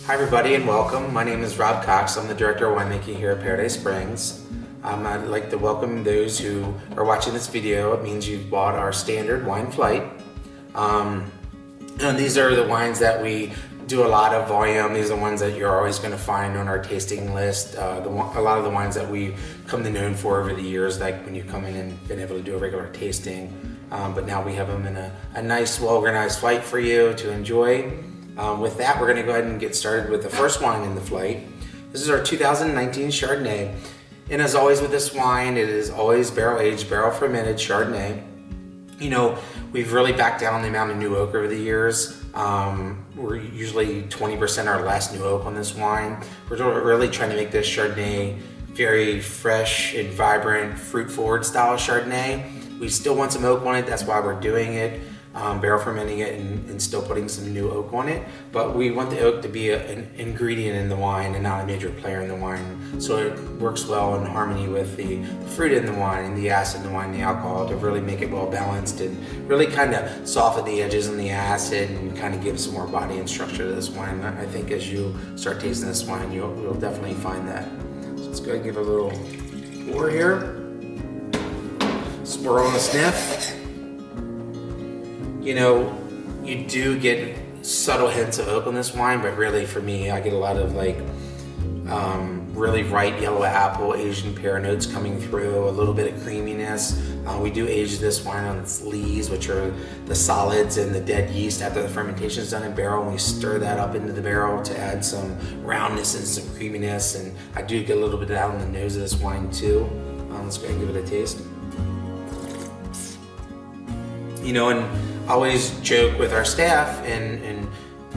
Hi everybody and welcome. My name is Rob Cox. I'm the Director of Winemaking here at Paradise Springs. I'd like to welcome those who are watching this video. It means you've bought our standard wine flight. And these are the wines that we do a lot of volume. These are the ones that you're always going to find on our tasting list. A lot of the wines that we come to known for over the years, like when you come in and been able to do a regular tasting. But now we have them in a nice, well-organized flight for you to enjoy. With that, we're going to go ahead and get started with the first wine in the flight. This is our 2019 Chardonnay. And as always with this wine, it is always barrel-aged, barrel-fermented Chardonnay. You know, we've really backed down the amount of new oak over the years. We're usually 20% or less new oak on this wine. We're really trying to make this Chardonnay very fresh and vibrant, fruit-forward style Chardonnay. We still want some oak on it, that's why we're doing it. Barrel fermenting it and still putting some new oak on it, but we want the oak to be an ingredient in the wine and not a major player in the wine, so it works well in harmony with the fruit in the wine and the acid in the wine, the alcohol, to really make it well balanced and really kind of soften the edges and the acid and kind of give some more body and structure to this wine. I think as you start tasting this wine, you'll definitely find that. So let's go ahead and give it a little pour here. Swirl and a sniff. You know, you do get subtle hints of oak on this wine, but really for me, I get a lot of like really ripe yellow apple, Asian pear notes coming through, a little bit of creaminess. We do age this wine on its lees, which are the solids and the dead yeast after the fermentation is done in barrel, and we stir that up into the barrel to add some roundness and some creaminess, and I do get a little bit of that on the nose of this wine too. Let's go ahead and give it a taste. You know, and I always joke with our staff and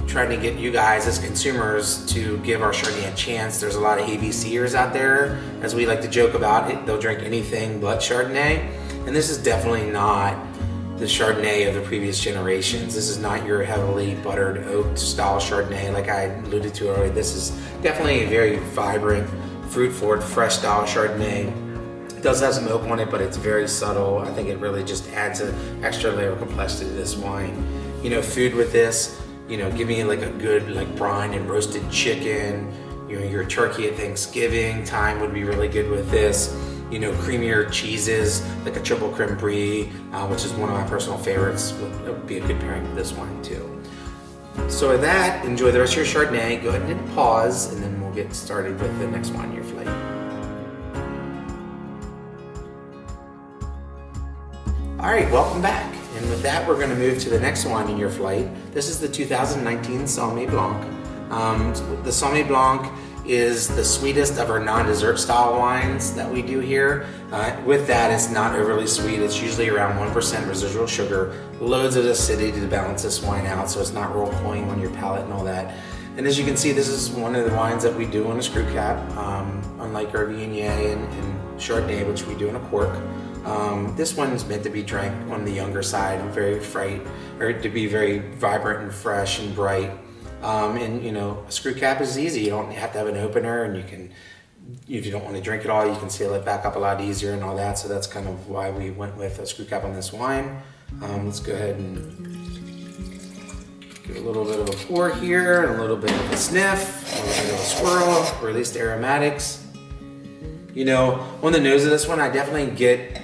trying to get you guys as consumers to give our Chardonnay a chance. There's a lot of ABCers out there, as we like to joke about it. They'll drink anything but Chardonnay, and this is definitely not the Chardonnay of the previous generations. This is not your heavily buttered oak style Chardonnay like I alluded to earlier. This is definitely a very vibrant, fruit-forward, fresh style Chardonnay. It does have some oak on it, but it's very subtle. I think it really just adds an extra layer of complexity to this wine. You know, food with this, you know, give me like a good like brine and roasted chicken. You know, your turkey at Thanksgiving time would be really good with this. You know, creamier cheeses like a triple creme brie, which is one of my personal favorites, would be a good pairing with this wine too. So with that, enjoy the rest of your Chardonnay. Go ahead and hit pause, and then we'll get started with the next wine in your flight. All right, welcome back. And with that, we're going to move to the next wine in your flight. This is the 2019 Saumon Blanc. The Saumon Blanc is the sweetest of our non-dessert style wines that we do here. With that, it's not overly sweet. It's usually around 1% residual sugar, loads of acidity to balance this wine out, so it's not real cloying on your palate and all that. And as you can see, this is one of the wines that we do on a screw cap, unlike our Viognier and Chardonnay, which we do in a cork. This one is meant to be drank on the younger side, to be very vibrant and fresh and bright. And you know, a screw cap is easy. You don't have to have an opener, and you can, if you don't want to drink it all, you can seal it back up a lot easier and all that. So that's kind of why we went with a screw cap on this wine. Let's go ahead and give a little bit of a pour here, and a little bit of a sniff, a little bit of a swirl, release the aromatics. You know, on the nose of this one, I definitely get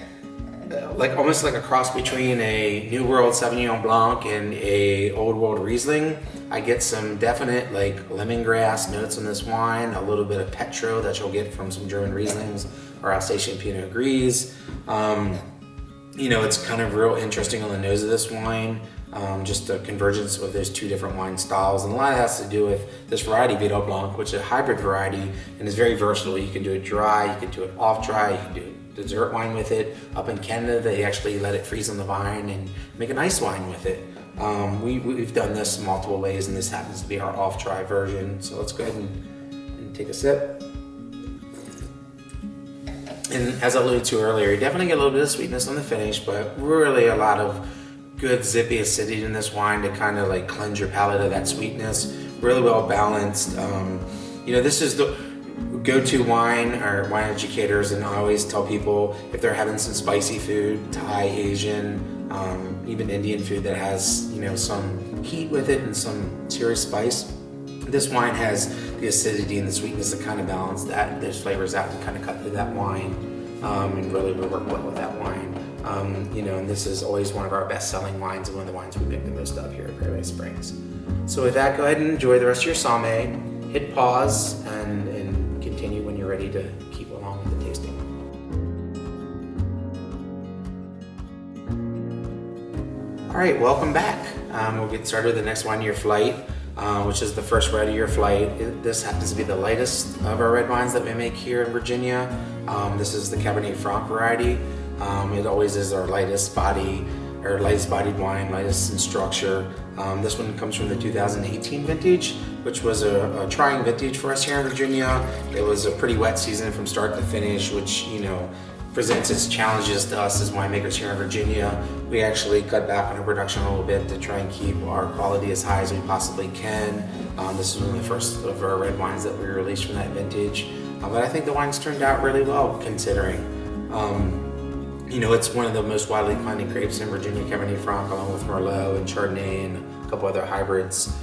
like almost like a cross between a New World Sauvignon Blanc and a Old World Riesling. I get some definite like lemongrass notes on this wine, a little bit of Petro that you'll get from some German Rieslings or Alsatian Pinot Gris. You know, it's kind of real interesting on the nose of this wine. Just the convergence of those two different wine styles, and a lot of that has to do with this variety, Vido Blanc, which is a hybrid variety and is very versatile. You can do it dry, you can do it off dry, you can do dessert wine with it. Up in Canada, they actually let it freeze on the vine and make an ice wine with it. We've done this multiple ways, and this happens to be our off dry version. So let's go ahead and take a sip. And as I alluded to earlier, you definitely get a little bit of sweetness on the finish, but really a lot of good zippy acidity in this wine to kind of like cleanse your palate of that sweetness. Really well balanced. You know, this is the go-to wine, or wine educators, and I always tell people if they're having some spicy food, Thai, Asian, even Indian food that has, you know, some heat with it and some serious spice, This wine has the acidity and the sweetness to kind of balance that, those flavors out and kind of cut through that wine, and really will work well with that wine. You know, and this is always one of our best-selling wines and one of the wines we make the most of here at Paradise Springs. So with that, go ahead and enjoy the rest of your Somme. Hit pause and continue when you're ready to keep along with the tasting. All right, welcome back. We'll get started with the next wine of your flight, which is the first red of your flight. This happens to be the lightest of our red wines that we make here in Virginia. This is the Cabernet Franc variety. It always is our lightest bodied wine, lightest in structure. This one comes from the 2018 vintage, which was a trying vintage for us here in Virginia. It was a pretty wet season from start to finish, which, you know, presents its challenges to us as winemakers here in Virginia. We actually cut back on our production a little bit to try and keep our quality as high as we possibly can. This is one of the first of our red wines that we released from that vintage. But I think the wine's turned out really well considering. You know, it's one of the most widely planted grapes in Virginia, Cabernet Franc, along with Merlot and Chardonnay and a couple other hybrids.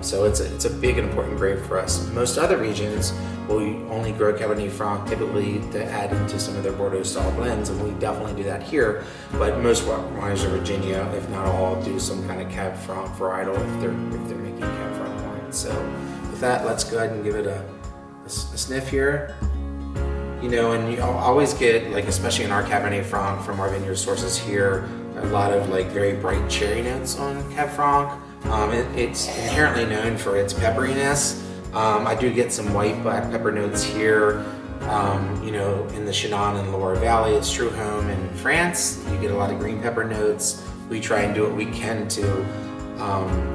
So it's a big and important grape for us. Most other regions will only grow Cabernet Franc typically to add into some of their Bordeaux style blends, and we definitely do that here. But most wineries in Virginia, if not all, do some kind of Cab Franc varietal if they're making Cab Franc wine. So with that, let's go ahead and give it a sniff here. You know, and you'll always get, like, especially in our Cabernet Franc from our vineyard sources here, a lot of like very bright cherry notes on Cab Franc. It's inherently known for its pepperiness. I do get some white black pepper notes here. You know, in the Chenin and Loire Valley, it's true home in France. You get a lot of green pepper notes. We try and do what we can to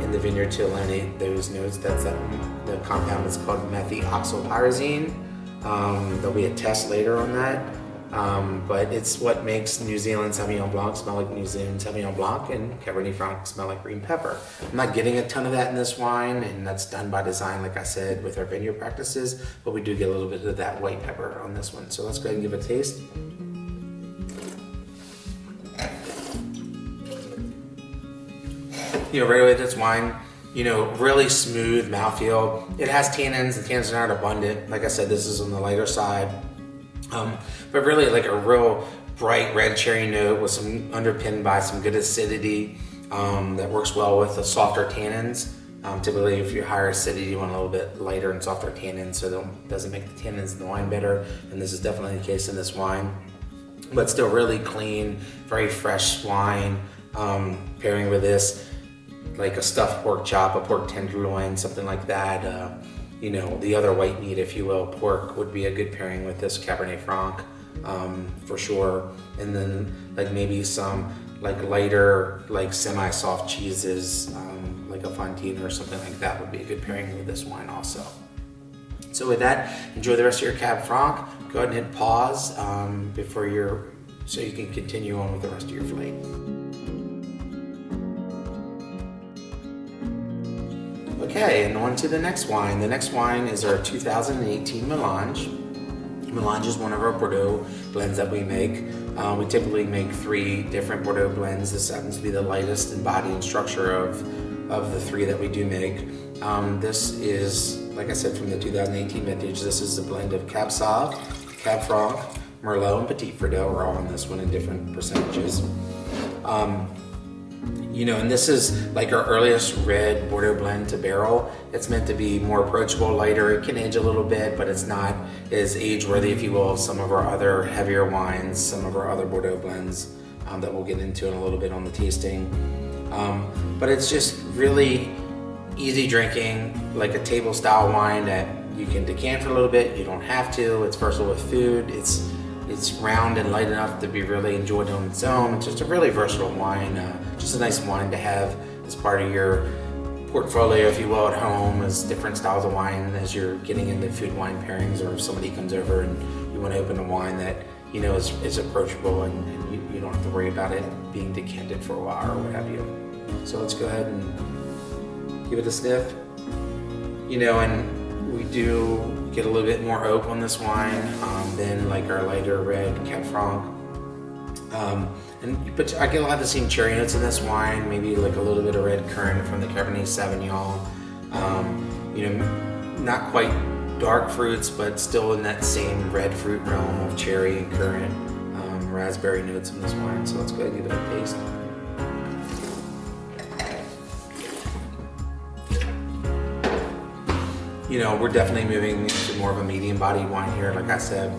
in the vineyard to eliminate those notes. That's the compound is called methoxypyrazine. There'll be a test later on that, but it's what makes New Zealand Sauvignon Blanc smell like New Zealand Sauvignon Blanc and Cabernet Franc smell like green pepper. I'm not getting a ton of that in this wine, and that's done by design, like I said, with our vineyard practices, but we do get a little bit of that white pepper on this one. So let's go ahead and give it a taste. You know, right away, this wine, you know, really smooth mouthfeel. It has tannins. The tannins are not abundant. Like I said, this is on the lighter side. But really like a real bright red cherry note with some underpinned by some good acidity that works well with the softer tannins. Typically, if you're higher acidity, you want a little bit lighter and softer tannins, so it doesn't make the tannins in the wine bitter. And this is definitely the case in this wine. But still really clean, very fresh wine. Pairing with this, like a stuffed pork chop, a pork tenderloin, something like that. You know, the other white meat, if you will, pork would be a good pairing with this Cabernet Franc, for sure. And then like maybe some like lighter, like semi-soft cheeses, like a Fontina or something like that would be a good pairing with this wine also. So with that, enjoy the rest of your Cab Franc. Go ahead and hit pause so you can continue on with the rest of your flight. Okay, and on to the next wine. The next wine is our 2018 Melange. Melange is one of our Bordeaux blends that we make. We typically make 3 different Bordeaux blends. This happens to be the lightest in body and structure of the 3 that we do make. This is, like I said, from the 2018 vintage. This is a blend of Cab Sauv, Cab Franc, Merlot, and Petit Verdot. We're all on this one in different percentages. You know, and this is like our earliest red Bordeaux blend to barrel. It's meant to be more approachable, lighter. It can age a little bit, but it's not as age-worthy, if you will, of some of our other heavier wines, some of our other Bordeaux blends that we'll get into in a little bit on the tasting. But it's just really easy drinking, like a table-style wine that you can decant for a little bit. You don't have to. It's versatile with food. It's round and light enough to be really enjoyed on its own. It's just a really versatile wine, just a nice wine to have as part of your portfolio, if you will, at home, as different styles of wine as you're getting into food wine pairings, or if somebody comes over and you want to open a wine that, you know, is approachable and you don't have to worry about it being decanted for a while or what have you. So let's go ahead and give it a sniff. You know, and we do get a little bit more oak on this wine than like our lighter red Cab Franc. But I get a lot of the same cherry notes in this wine, maybe like a little bit of red currant from the Cabernet Sauvignon. not quite dark fruits, but still in that same red fruit realm of cherry and currant, raspberry notes in this wine. So let's go ahead and give it a taste. We're definitely moving into more of a medium-bodied wine here. Like I said,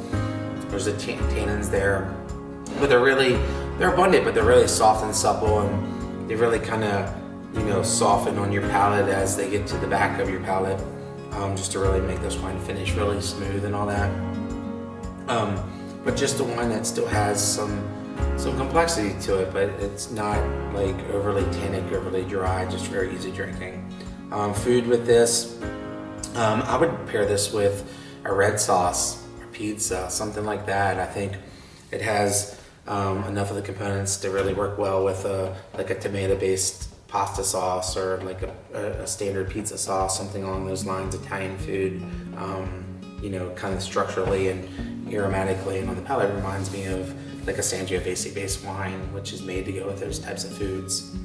there's the tannins there, but they're abundant, but they're really soft and supple, and they really kind of, soften on your palate as they get to the back of your palate, just to really make this wine finish really smooth and all that. But just a wine that still has some complexity to it, but it's not like overly tannic, overly dry, just very easy drinking. Food with this, I would pair this with a red sauce or pizza, something like that. I think it has enough of the components to really work well with like a tomato-based pasta sauce, or like a standard pizza sauce, something along those lines. Italian food, kind of structurally and aromatically, and on the palate reminds me of like a Sangiovese based wine, which is made to go with those types of foods.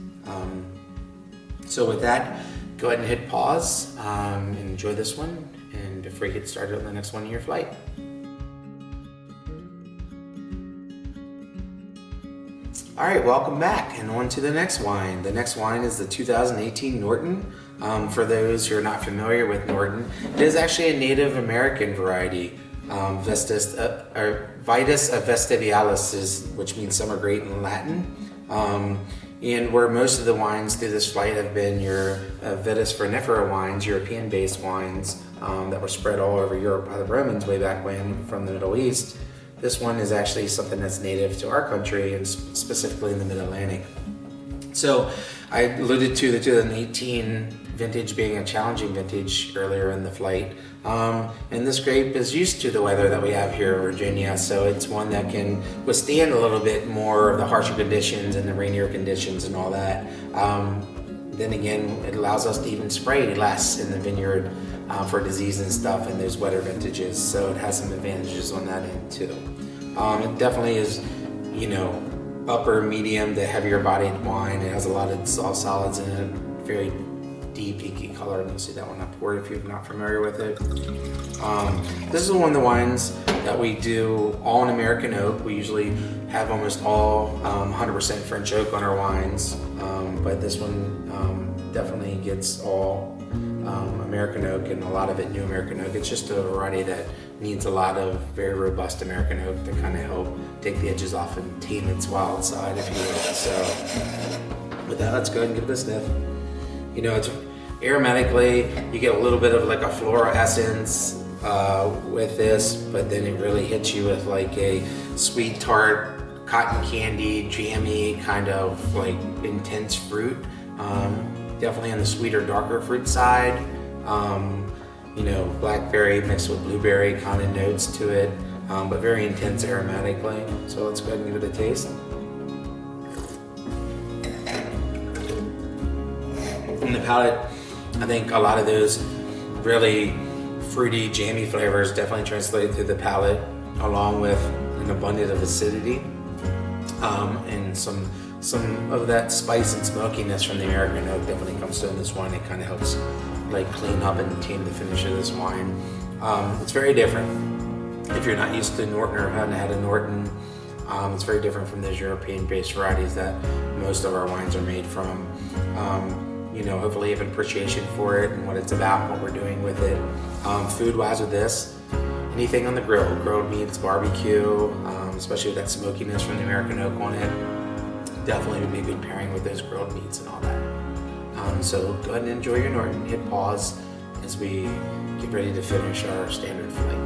So with that, go ahead and hit pause and enjoy this one, and before you get started on the next one in your flight. All right, welcome back, and on to the next wine. The next wine is the 2018 Norton. For those who are not familiar with Norton, it is actually a Native American variety. Vitis vestivialis, which means summer grape in Latin. And where most of the wines through this flight have been your Vitis vinifera wines, European-based wines that were spread all over Europe by the Romans way back when from the Middle East. This one is actually something that's native to our country, and specifically in the Mid-Atlantic. So I alluded to the 2018 vintage being a challenging vintage earlier in the flight. And this grape is used to the weather that we have here in Virginia, so it's one that can withstand a little bit more of the harsher conditions and the rainier conditions and all that. Then again, it allows us to even spray less in the vineyard for disease and stuff in those wetter vintages, so it has some advantages on that end too. It definitely is, upper medium to heavier bodied wine. It has a lot of soft solids in it, very deep inky color, and you'll see that one up poured if you're not familiar with it. This is one of the wines that we do all in American oak. We usually have almost all 100% French oak on our wines, but this one definitely gets all American oak, and a lot of it new American oak. It's just a variety that needs a lot of very robust American oak to kind of help take the edges off and tame its wild side, if you will. So with that, let's go ahead and give it a sniff. It's aromatically, you get a little bit of like a floral essence with this, but then it really hits you with like a sweet tart, cotton candy, jammy kind of like intense fruit. Definitely on the sweeter, darker fruit side. Blackberry mixed with blueberry kind of notes to it, but very intense aromatically. So let's go ahead and give it a taste. In the palate, I think a lot of those really fruity, jammy flavors definitely translate through the palate, along with an abundance of acidity and some of that spice and smokiness from the American oak definitely comes through in this wine. It kind of helps like clean up and tame the finish of this wine. It's very different. If you're not used to Norton or haven't had a Norton, it's very different from those European-based varieties that most of our wines are made from. Hopefully you have an appreciation for it and what it's about, what we're doing with it. Food-wise with this, anything on the grill, grilled meats, barbecue, especially with that smokiness from the American oak on it, definitely would be a good pairing with those grilled meats and all that. So go ahead and enjoy your Norton. Hit pause as we get ready to finish our standard flight.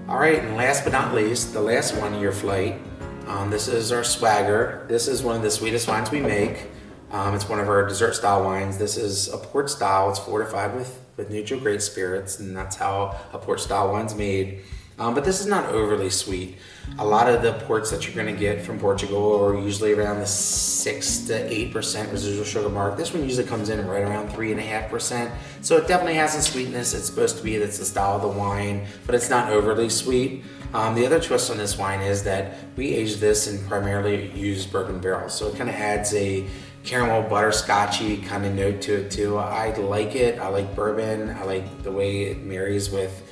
All right, and last but not least, the last one of your flight. This is our Swagger. This is one of the sweetest wines we make. It's one of our dessert style wines. This is a port style. It's fortified with neutral grape spirits, and that's how a port style wine's made. But this is not overly sweet. A lot of the ports that you're going to get from Portugal are usually around the 6 to 8% residual sugar mark. This one usually comes in right around 3.5%. So it definitely has some sweetness. It's supposed to be, that's the style of the wine, but it's not overly sweet. The other twist on this wine is that we age this and primarily use bourbon barrels. So it kind of adds a caramel butterscotchy kind of note to it too. I like it. I like bourbon. I like the way it marries with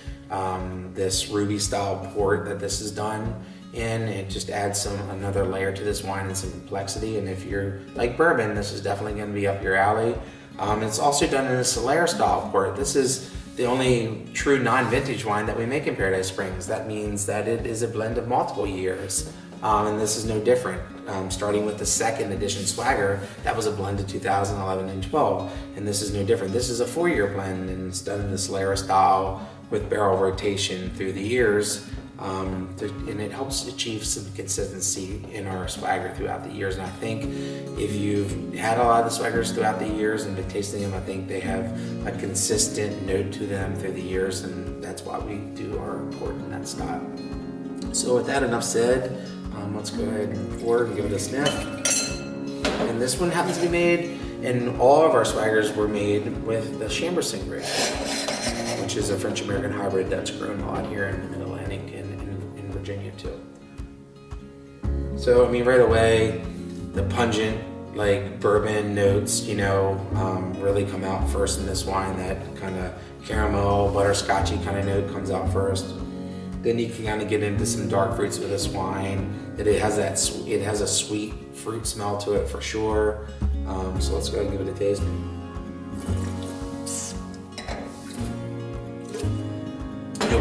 this ruby style port that this is done in. It just adds another layer to this wine and some complexity. And if you're like bourbon, this is definitely going to be up your alley. It's also done in a Solera style port. This is the only true non-vintage wine that we make in Paradise Springs. That means that it is a blend of multiple years. And this is no different. Starting with the second edition Swagger, that was a blend of 2011 and 12, and this is no different. This is a 4-year blend, and it's done in the Solera style with barrel rotation through the years, and it helps achieve some consistency in our Swagger throughout the years. And I think if you've had a lot of the Swaggers throughout the years and been tasting them, I think they have a consistent note to them through the years, and that's why we do our port in that style. So with that enough said, let's go ahead and pour and give it a sniff. And this one happens to be made, and all of our Swaggers were made with the Chambourcin grape, which is a French-American hybrid that's grown a lot here in the Mid-Atlantic and in Virginia too. So I mean, right away, the pungent like bourbon notes, really come out first in this wine. That kind of caramel, butterscotchy kind of note comes out first. Then you can kind of get into some dark fruits with this wine. It has a sweet fruit smell to it for sure. So let's go ahead and give it a taste.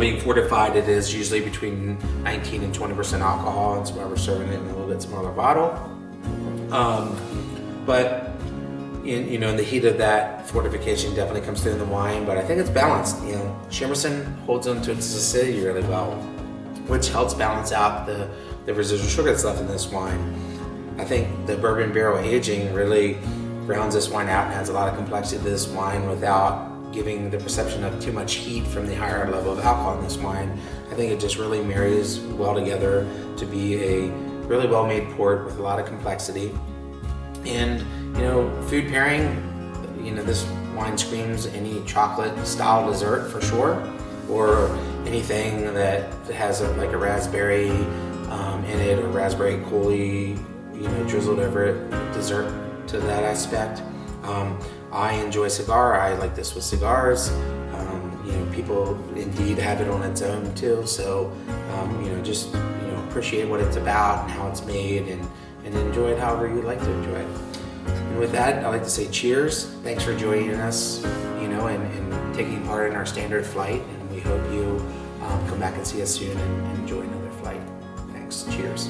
Being fortified, it is usually between 19 and 20% alcohol, and so why we're serving it in a little bit smaller bottle. But in the heat of that, fortification definitely comes through in the wine, but I think it's balanced. Chambourcin holds on to its acidity really well, which helps balance out the residual sugar that's left in this wine. I think the bourbon barrel aging really rounds this wine out and adds a lot of complexity to this wine without giving the perception of too much heat from the higher level of alcohol in this wine. I think it just really marries well together to be a really well-made port with a lot of complexity. And food pairing, this wine screams any chocolate style dessert for sure, or anything that has a raspberry in it, or raspberry coulis, drizzled over it, dessert to that aspect. I enjoy cigar. I like this with cigars. People indeed have it on its own too. So, just appreciate what it's about and how it's made, and enjoy it however you'd like to enjoy it. And with that, I'd like to say cheers. Thanks for joining us, and taking part in our standard flight. And we hope you come back and see us soon and enjoy another flight. Thanks. Cheers.